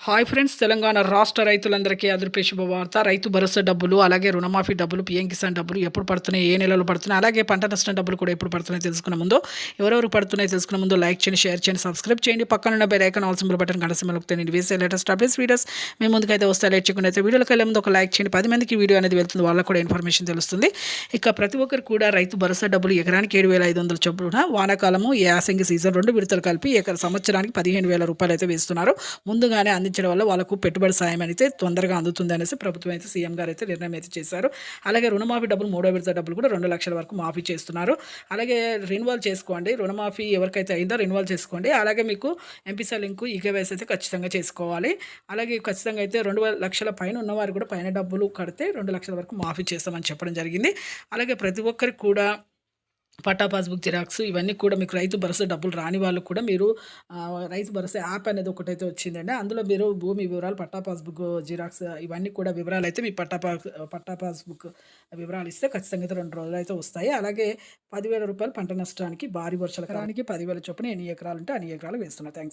Hi friends, Telangana రాష్ట్ర రైతులందరికీ అదృపే శుభవార్త. రైతు భరోసా డబ్బులు, అలాగే రుణమాఫీ డబ్బులు, పీఎం కిసాన్ డబ్బులు ఎప్పుడు పడుతున్నాయి, ఏ నెలలో పడుతున్నాయి, అలాగే పంట నష్టం డబ్బులు కూడా ఎప్పుడు పడుతున్నాయి తెలుసుకున్న ముందు, ఎవరెవరు పడుతున్నాయి తెలుసుకున్న ముందు లైక్ చేయండి, షేర్ చేయండి, సబ్స్క్రైబ్ చేయండి. పక్కన ఉన్న bell icon all symbol button గంట సింబల్ నొక్కితే నేను వేసే లేటెస్ట్ అప్డేట్స్ వీడియోస్ మీ ముందుకైతే వస్తాయి. లేట్ చేయకుండా అయితే వీడియోకి వెళ్ళే ముందు ఒక లైక్ చేయండి. 10 మందికి వీడియో అనేది వెళ్తుంది, వాళ్ళకు కూడా ఇన్ఫర్మేషన్ తెలుస్తుంది. ఇక ప్రతి ఒక్కరు కూడా రైతు భరోసా డబ్బులు ఎకరానికి 7,500 చొప్పున వానాకాలము యాసంగి సీజన్ 2 విడతలు కలిపి సంవత్సరానికి 15,000 రూపాయలు అయితే వేస్తున్నారు. ముందుగానే అందించడం వల్ల వాళ్ళకు పెట్టుబడి సాయం అయితే తొందరగా అందుతుంది అనేసి ప్రభుత్వం అయితే సీఎం గారు అయితే నిర్ణయం అయితే చేశారు. అలాగే రుణమాఫీ డబ్బులు, 3వ విడత డబ్బులు కూడా 2 లక్షల వరకు మాఫీ చేస్తున్నారు. అలాగే రెన్యువల్ చేసుకోండి, రుణమాఫీ ఎవరికైతే అయిందో రెన్యువల్ చేసుకోండి. అలాగే మీకు ఎంపీసీ లింకు ఈకేవైసీ అయితే ఖచ్చితంగా చేసుకోవాలి. అలాగే ఖచ్చితంగా అయితే 2 లక్షల పైన ఉన్నవారు కూడా పైన డబ్బులు కడితే 2 లక్షల వరకు మాఫీ చేస్తామని చెప్పడం జరిగింది. అలాగే ప్రతి ఒక్కరికి కూడా పట్టా పాస్బుక్ జిరాక్స్ ఇవన్నీ కూడా మీకు రైతు భరోసా డబ్బులు రాని వాళ్ళు కూడా మీరు రైతు భరోసా యాప్ అనేది ఒకటైతే వచ్చిందండి. అందులో మీరు భూమి వివరాలు, పట్టా పాస్బుక్ జిరాక్స్ ఇవన్నీ కూడా వివరాలు అయితే మీ పట్టా పాస్బుక్ వివరాలు ఇస్తే ఖచ్చితంగా అయితే 2 రోజులు అయితే వస్తాయి. అలాగే 10,000 రూపాయలు పంట నష్టానికి, భారీ వర్షాల కాలానికి 10,000 చొప్పున ఎన్ని ఎకరాలు ఉంటే అన్ని ఎకరాలు వేస్తున్నారు. థ్యాంక్స్.